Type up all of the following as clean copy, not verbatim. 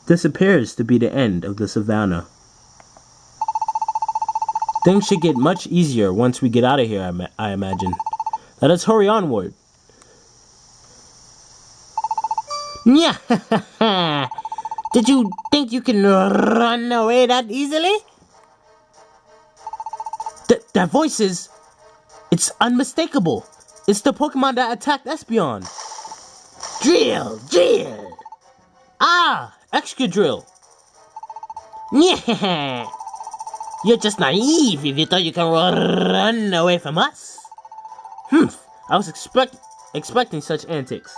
This appears to be the end of the savannah. Things should get much easier once we get out of here, I imagine. Let us hurry onward. Yeah, did you think you can run away that easily? That voice is... It's unmistakable. It's the Pokemon that attacked Espeon. Drill! Ah, Excadrill. Yeah, you're just naive if you thought you can run away from us. I was expecting such antics.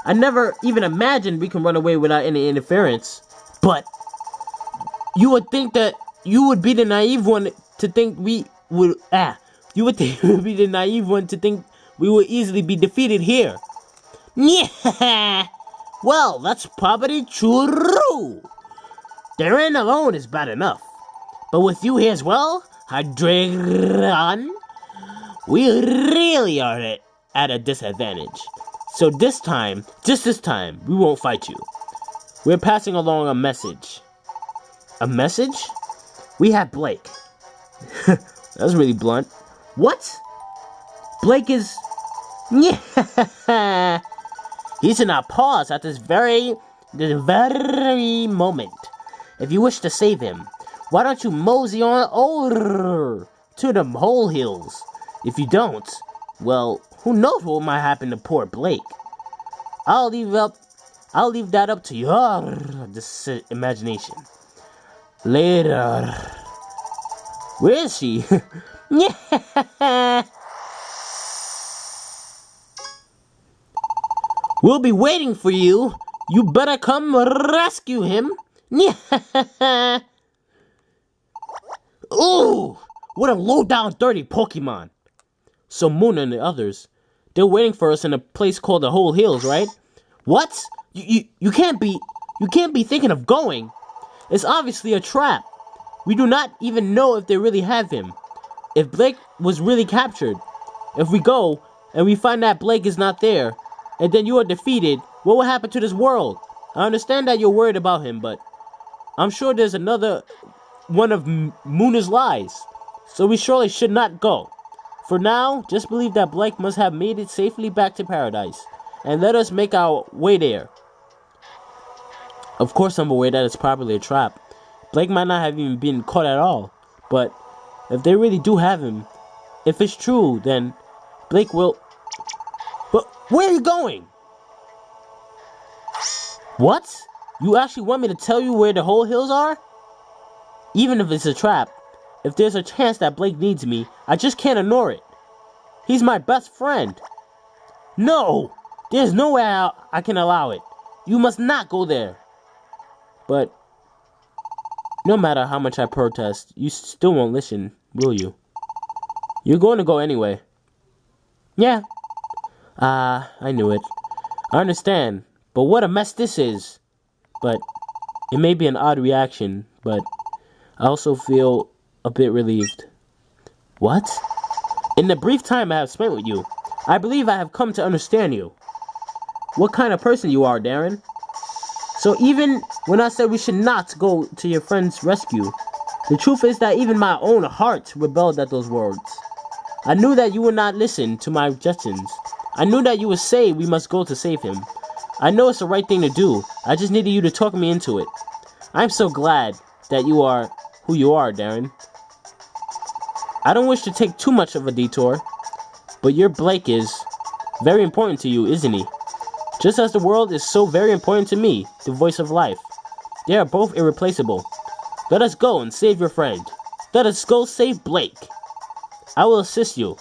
I never even imagined we can run away without any interference. But you would think that you would be the naive one to think we would... You would think you would be the naive one to think we would easily be defeated here. Yeah, well, that's probably true. Darren alone is bad enough. But with you here as well, Hydreigon, we really are at a disadvantage. So this time, we won't fight you. We're passing along a message. A message? We have Blake. That's really blunt. What? Blake is... Yeah, he's in our paws at this very moment. If you wish to save him, why don't you mosey on over to the Whole Hills? If you don't, well, who knows what might happen to poor Blake. I'll leave that up to your imagination. Later. Where is she? Yeah. We'll be waiting for you. You better come rescue him. Yeah. Ooh, what a low-down, dirty Pokemon. So Moon and the others, they're waiting for us in a place called the Whole Hills, right? What? You can't be thinking of going. It's obviously a trap. We do not even know if they really have him. If Blake was really captured, if we go and we find that Blake is not there, and then you are defeated, what will happen to this world? I understand that you're worried about him, but I'm sure there's another one of Moona's lies. So we surely should not go. For now, just believe that Blake must have made it safely back to paradise, and let us make our way there. Of course I'm aware that it's probably a trap. Blake might not have even been caught at all, but if they really do have him, if it's true, then Blake will... But where are you going? What? You actually want me to tell you where the Whole Hills are? Even if it's a trap, if there's a chance that Blake needs me, I just can't ignore it. He's my best friend. No! There's no way I can allow it. You must not go there. But no matter how much I protest, you still won't listen, will you? You're going to go anyway. Yeah. I knew it. I understand. But what a mess this is. But it may be an odd reaction, but I also feel a bit relieved. What? In the brief time I have spent with you, I believe I have come to understand you. What kind of person you are, Darren. So even when I said we should not go to your friend's rescue, the truth is that even my own heart rebelled at those words. I knew that you would not listen to my objections. I knew that you would say we must go to save him. I know it's the right thing to do. I just needed you to talk me into it. I'm so glad that you are who you are, Darren. I don't wish to take too much of a detour, but your Blake is very important to you, isn't he? Just as the world is so very important to me, the voice of life. They are both irreplaceable. Let us go and save your friend. Let us go save Blake. I will assist you.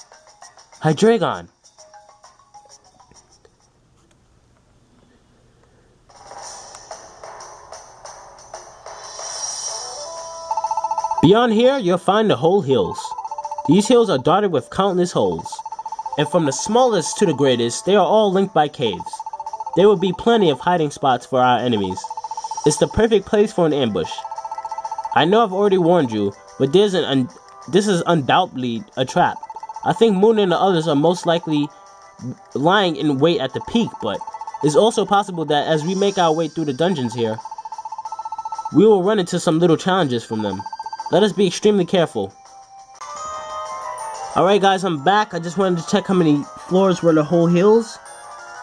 Hydreigon. Beyond here, you'll find the Whole Hills. These hills are dotted with countless holes, and from the smallest to the greatest, they are all linked by caves. There will be plenty of hiding spots for our enemies. It's the perfect place for an ambush. I know I've already warned you, but this is undoubtedly a trap. I think Moon and the others are most likely lying in wait at the peak, but it's also possible that as we make our way through the dungeons here, we will run into some little challenges from them. Let us be extremely careful. Alright guys, I'm back. I just wanted to check how many floors were in the whole hills.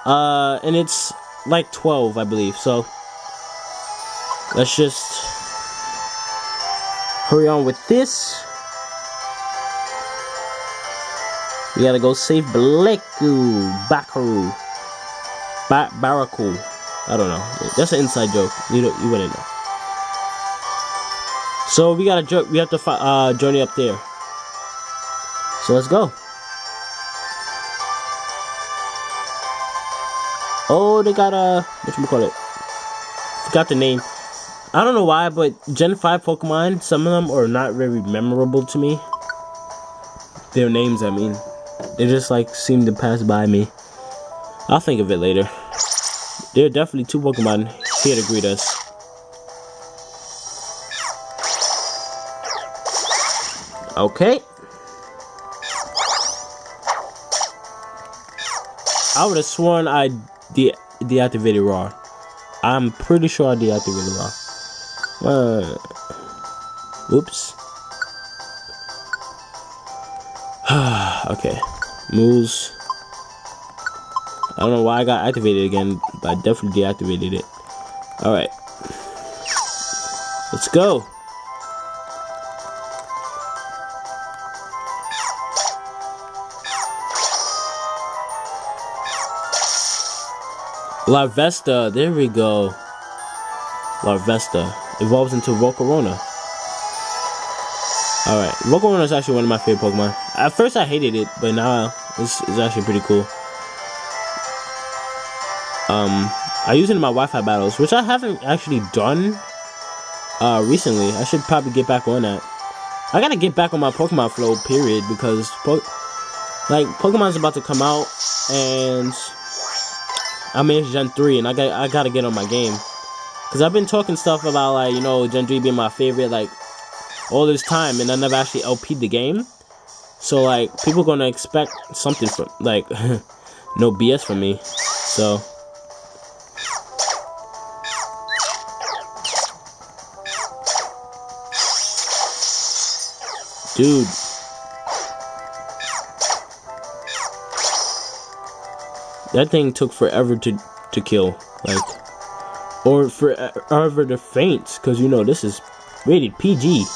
And it's like 12, I believe. So, let's just hurry on with this. We gotta go save Baraku. I don't know. That's an inside joke. You wouldn't know. So we have to journey up there. So let's go. Oh, they got whatchamacallit? Forgot the name. I don't know why, but Gen 5 Pokemon, some of them are not very memorable to me. Their names, I mean. They just like seem to pass by me. I'll think of it later. There are definitely 2 Pokemon here to greet us. Okay. I would have sworn I deactivated Raw. I'm pretty sure I deactivated Raw. Oops. Okay. Moves. I don't know why I got activated again, but I definitely deactivated it. Alright. Let's go. Larvesta, there we go. Larvesta evolves into Volcarona. Alright, Volcarona is actually one of my favorite Pokemon. At first I hated it, but now it's actually pretty cool. I use it in my Wi-Fi battles, which I haven't actually done recently. I should probably get back on that. I gotta get back on my Pokemon flow, period, because Pokemon's about to come out, and I mean it's Gen 3, and I gotta get on my game, because I've been talking stuff about, like, you know, Gen 3 being my favorite, like, all this time, and I never actually LP'd the game. So, like, people gonna expect something from, like, no BS from me. So, dude, that thing took forever to kill, like, or forever to faint, because, you know, this is rated PG.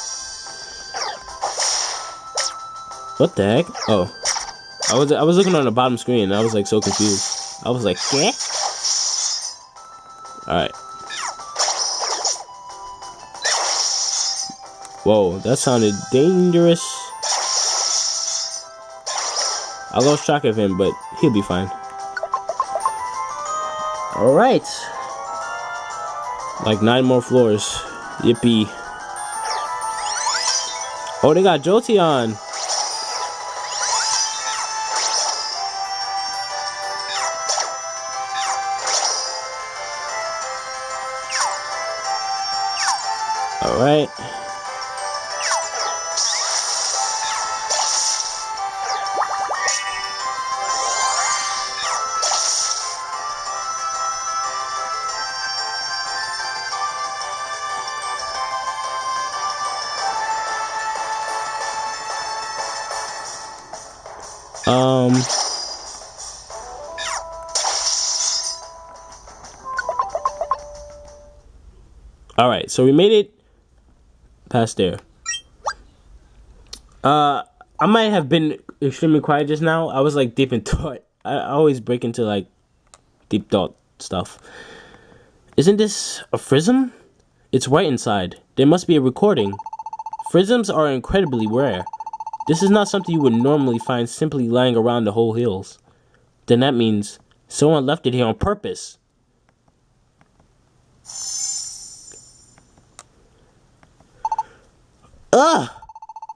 What the heck? Oh, I was looking on the bottom screen, and I was like so confused. I was like, yeah. All right. Whoa, that sounded dangerous. I lost track of him, but he'll be fine. All right. Like 9 more floors. Yippee. Oh, they got Jolteon. All right. All right, so we made it past there. I might have been extremely quiet just now. I was like deep in thought. I always break into like deep thought stuff. Isn't this a Frism? It's white inside. There must be a recording. Frisms are incredibly rare. This is not something you would normally find simply lying around the whole hills. Then that means someone left it here on purpose. Ugh!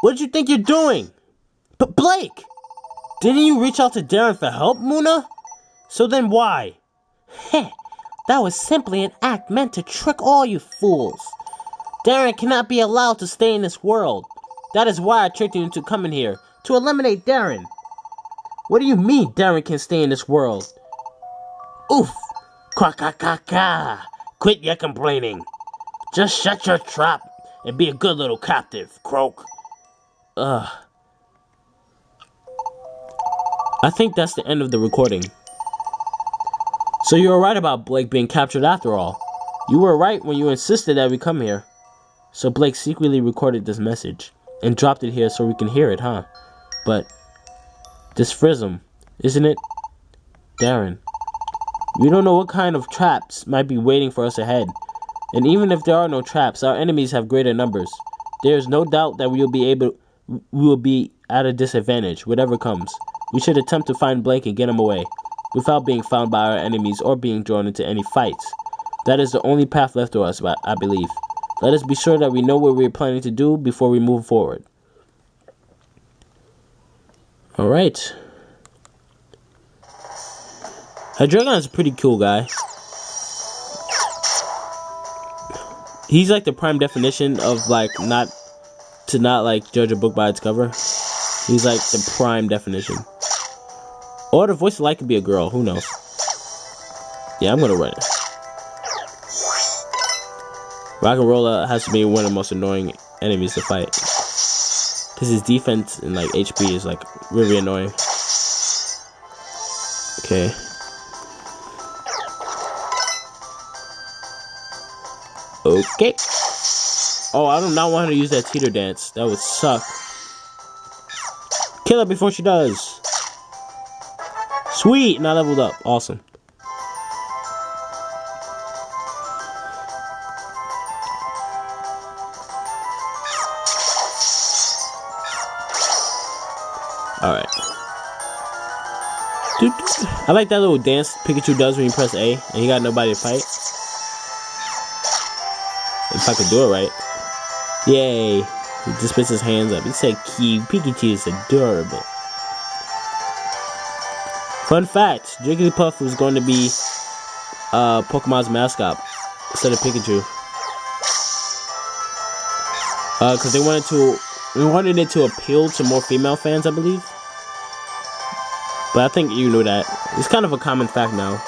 What did you think you're doing? But Blake! Didn't you reach out to Darren for help, Muna? So then why? Heh! That was simply an act meant to trick all you fools. Darren cannot be allowed to stay in this world. That is why I tricked you into coming here, to eliminate Darren. What do you mean Darren can stay in this world? Oof! Quack-ka-ka-ka! Quit your complaining. Just shut your trap and be a good little captive, Croak. I think that's the end of the recording. So you were right about Blake being captured after all. You were right when you insisted that we come here. So Blake secretly recorded this message and dropped it here so we can hear it, huh? But this Frizzum, isn't it? Darren, we don't know what kind of traps might be waiting for us ahead. And even if there are no traps, our enemies have greater numbers. There is no doubt that we will be at a disadvantage, whatever comes. We should attempt to find Blake and get him away, without being found by our enemies or being drawn into any fights. That is the only path left to us, I believe. Let us be sure that we know what we are planning to do before we move forward. Alright. Hydreigon is a pretty cool guy. He's like the prime definition of like not like judge a book by its cover. He's like the prime definition. Or the voice of light could be a girl, who knows? Yeah, I'm gonna run it. Rock'n'Rolla has to be one of the most annoying enemies to fight. Cause his defense and like HP is like really annoying. Okay. Okay. Oh, I do not want her to use that teeter dance. That would suck. Kill her before she does. Sweet, and I leveled up. Awesome. Alright. I like that little dance Pikachu does when you press A and he got nobody to fight. If I could do it right. Yay. He just puts his hands up. He said cute. Pikachu is adorable. Fun fact, Jigglypuff was going to be Pokemon's mascot instead of Pikachu. Because they wanted it to appeal to more female fans, I believe. But I think you knew that. It's kind of a common fact now.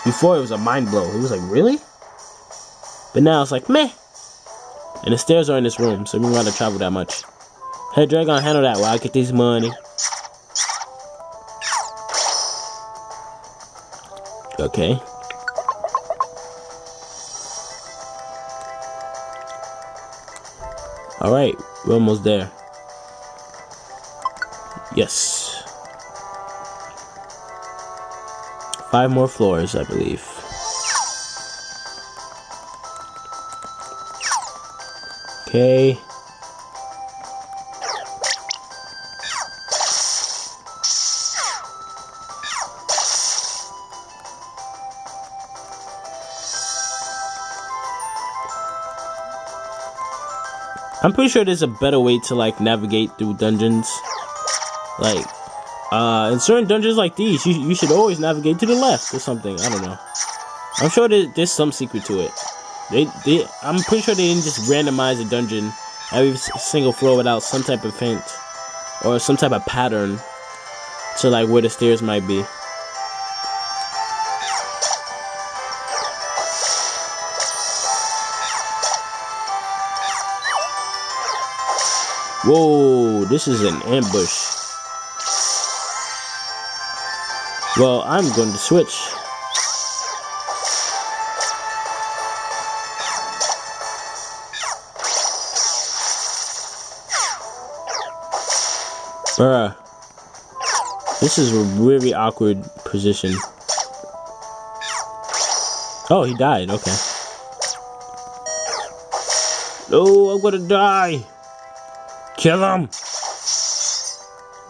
Before it was a mind blow. It was like, really? But now it's like, meh. And the stairs are in this room, so we don't have to travel that much. Hey, Dragon, handle that while I get this money. Okay. Alright, we're almost there. Yes. 5 more floors, I believe. Okay. I'm pretty sure there's a better way to like navigate through dungeons. Like, in certain dungeons like these, you should always navigate to the left or something. I don't know. I'm sure there's some secret to it. I'm pretty sure they didn't just randomize a dungeon every single floor without some type of hint or some type of pattern to like where the stairs might be. Whoa, this is an ambush. Well, I'm going to switch. Bruh. This is a really awkward position. Oh, he died. Okay. Oh, I'm gonna die. Kill him.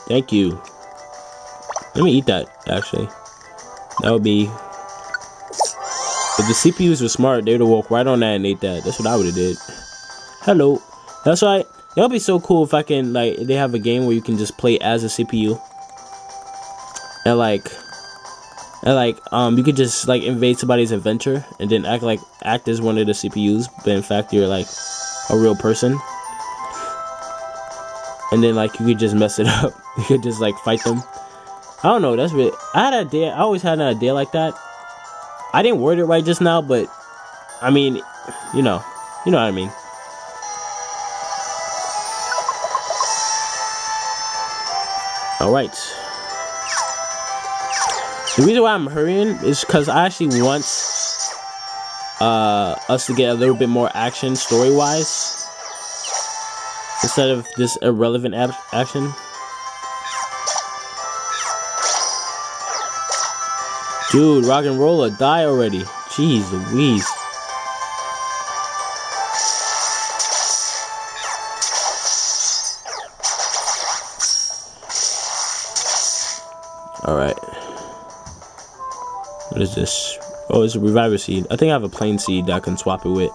Thank you. Let me eat that, actually. That would be... If the CPUs were smart, they would have walked right on that and ate that. That's what I would have did. Hello. That's right. That would be so cool if I can, like, they have a game where you can just play as a CPU. And, you could just, like, invade somebody's adventure and then act as one of the CPUs, but in fact, you're, like, a real person. And then, like, you could just mess it up. You could just, like, fight them. I don't know, that's really... I always had an idea like that. I didn't word it right just now, but... I mean, you know. You know what I mean. Alright. The reason why I'm hurrying is because I actually want us to get a little bit more action story-wise instead of this irrelevant action. Dude, rock and roller, die already. Jeez Louise. Alright. What is this? Oh, it's a reviver seed. I think I have a plain seed that I can swap it with.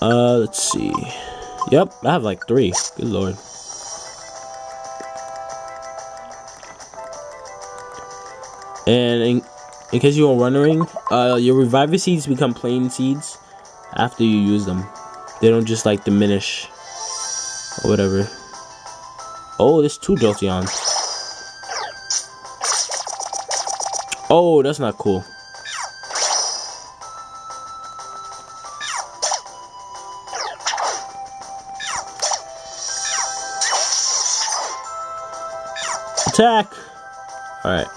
Let's see. Yep, I have like 3. Good lord. And in case you are wondering, your reviver seeds become plain seeds after you use them. They don't just like diminish or whatever. Oh, there's 2 Jolteons. Oh, that's not cool. Attack! Alright.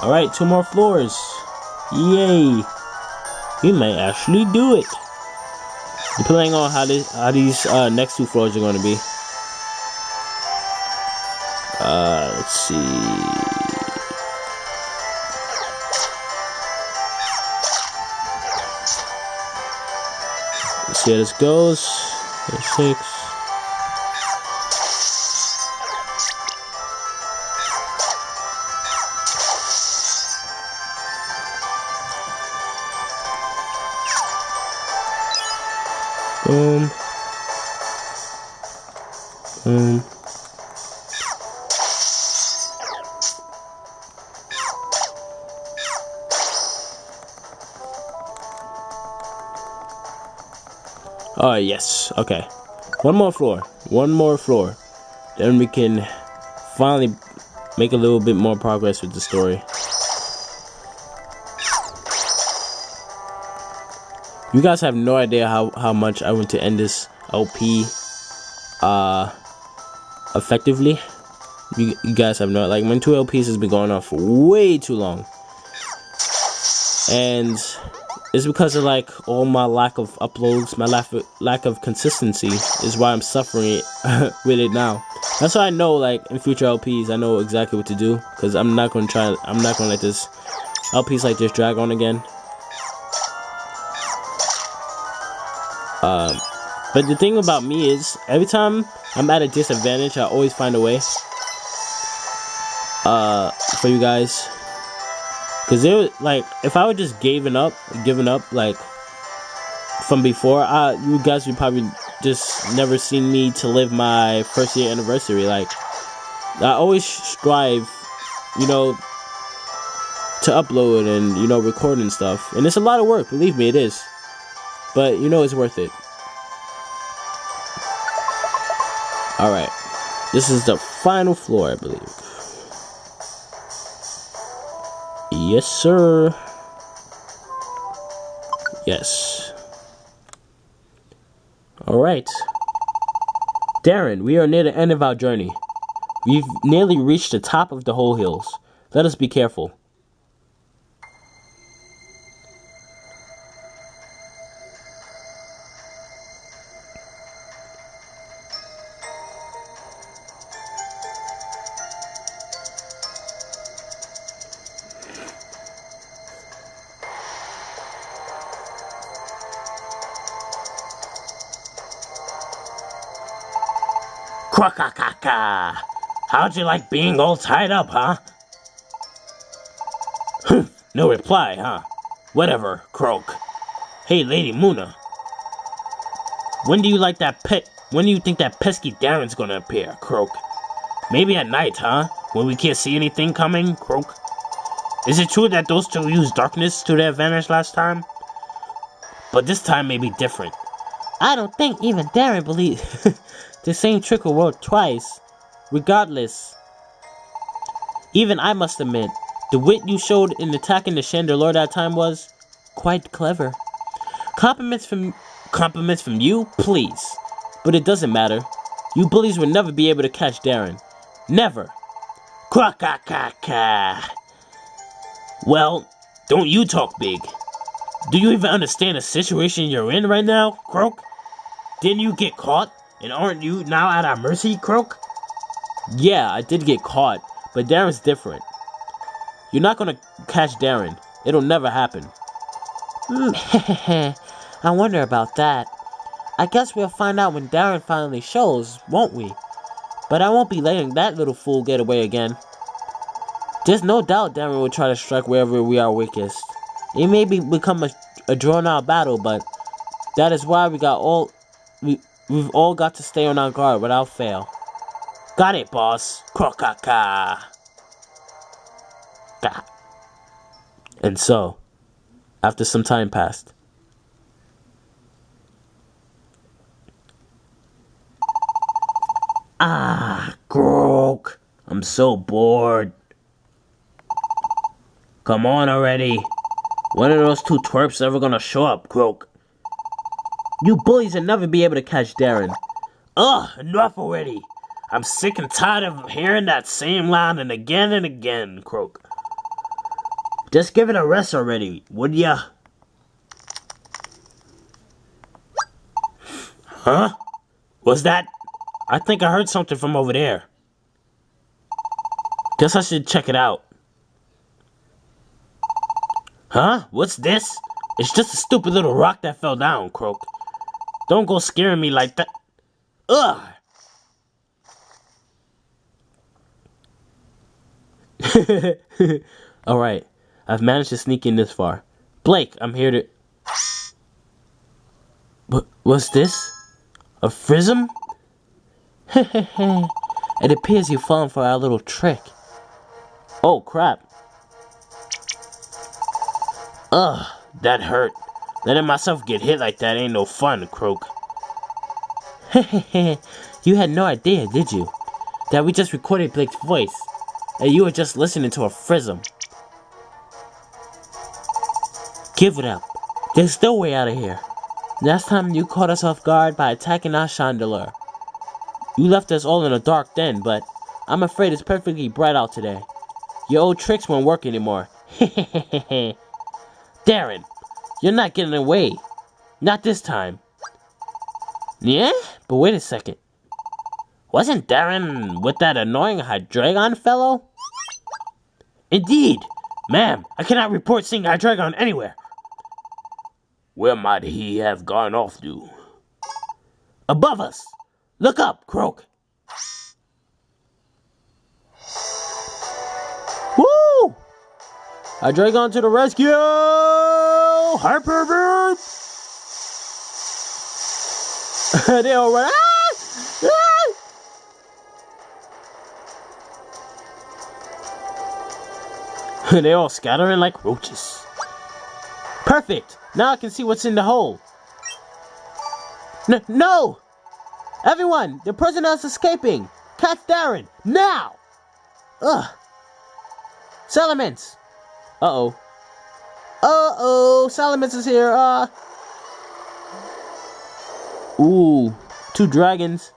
Alright, 2 more floors. Yay! We might actually do it. Depending on how these next 2 floors are going to be. Let's see. Let's see how this goes. There's 6. Boom. Boom. Oh, yes. Okay. One more floor. One more floor. Then we can finally make a little bit more progress with the story. You guys have no idea how much I want to end this LP effectively. You guys have no, like, my 2 LPs has been going on for way too long. And it's because of like all my lack of uploads, my lack of consistency is why I'm suffering with it now. That's why I know, like, in future LPs I know exactly what to do, because I'm not gonna let this LPs like this drag on again. But the thing about me is, every time I'm at a disadvantage, I always find a way for you guys. Cause like, if I would just given up like from before, you guys would probably just never seen me to live my 1st year anniversary. Like, I always strive, you know, to upload and, you know, record and stuff. And it's a lot of work, believe me, it is. But, you know, it's worth it. Alright. This is the final floor, I believe. Yes, sir. Yes. Alright. Darren, we are near the end of our journey. We've nearly reached the top of the whole hills. Let us be careful. Quack-a-ca-ca. How'd you like being all tied up, huh? No reply, huh? Whatever, Croak. Hey, Lady Muna. When do you think that pesky Darren's gonna appear, Croak? Maybe at night, huh? When we can't see anything coming, Croak? Is it true that those 2 used darkness to their advantage last time? But this time may be different. I don't think even Darren believes the same trick will work twice. Regardless, even I must admit The wit you showed in attacking the Chandelure that time was quite clever. Compliments from you, please. But it doesn't matter. You bullies will never be able to catch Darren. Never. Quack-ka-ka-ka. Well, don't you talk big. Do you even understand the situation you're in right now, Croak? Didn't you get caught? And aren't you now at our mercy, Croak? Yeah, I did get caught, but Darren's different. You're not gonna catch Darren. It'll never happen. I wonder about that. I guess we'll find out when Darren finally shows, won't we? But I won't be letting that little fool get away again. There's no doubt Darren will try to strike wherever we are weakest. It may become a drawn-out battle, but that is why we've all got to stay on our guard without fail. Got it, boss. Croak-ka-ka. And so, after some time passed, Croak. I'm so bored. Come on already. When are those two twerps ever gonna show up, Croak? You bullies will never be able to catch Darren. Ugh, enough already. I'm sick and tired of hearing that same line and again, Croak. Just give it a rest already, would ya? Huh? What's that? I think I heard something from over there. Guess I should check it out. Huh? What's this? It's just a stupid little rock that fell down, Croak. Don't go scaring me like that. Ugh! Alright, I've managed to sneak in this far. Blake, I'm here to... What's this? A prism? It appears you've fallen for our little trick. Oh, crap. Ugh, that hurt. Letting myself get hit like that ain't no fun, Croak. You had no idea, did you? That we just recorded Blake's voice, and you were just listening to a prism. Give it up. There's still a way out of here. Last time you caught us off guard by attacking our Chandelure. You left us all in the dark then, but I'm afraid it's perfectly bright out today. Your old tricks won't work anymore. Darren, you're not getting away. Not this time. Yeah? But wait a second. Wasn't Darren with that annoying Hydreigon fellow? Indeed. Ma'am, I cannot report seeing Hydreigon anywhere. Where might he have gone off to? Above us. Look up, Croak. Woo! Hydreigon to the rescue! Hyper Beam! They all run. They all scattering like roaches. Perfect! Now I can see what's in the hole. No! Everyone! The prisoner is escaping! Catch Darren! Now! Ugh! Salamence! Uh-oh. Uh-oh! Salamence is here! Ooh. 2 dragons.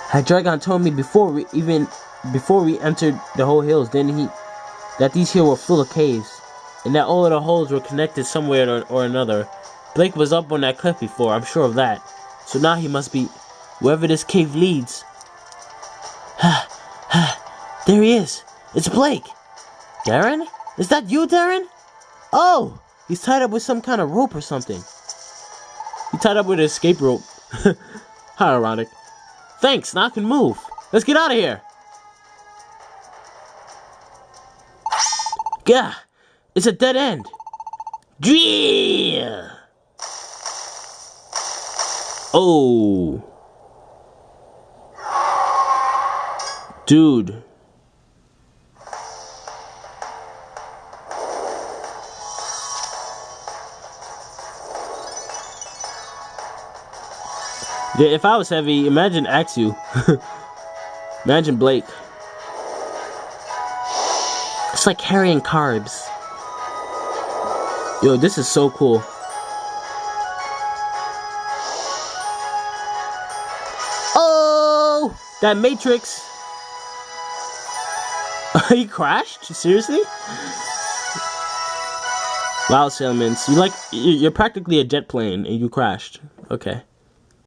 Hydreigon told me before we entered the whole hills, didn't he? That these here were full of caves, and that all of the holes were connected somewhere or another. Blake was up on that cliff before, I'm sure of that. So now he must be wherever this cave leads. There he is. It's Blake. Darren? Is that you, Darren? Oh, he's tied up with some kind of rope or something. He tied up with an escape rope. How ironic. Thanks, now I can move. Let's get out of here. Gah, it's a dead end. Yeah. Oh. Dude. Yeah, if I was heavy, imagine Axu. Imagine Blake. It's like carrying carbs. Yo, this is so cool. Oh! That Matrix! He crashed? Seriously? Wow, Sailmans. You're practically a jet plane and you crashed. Okay.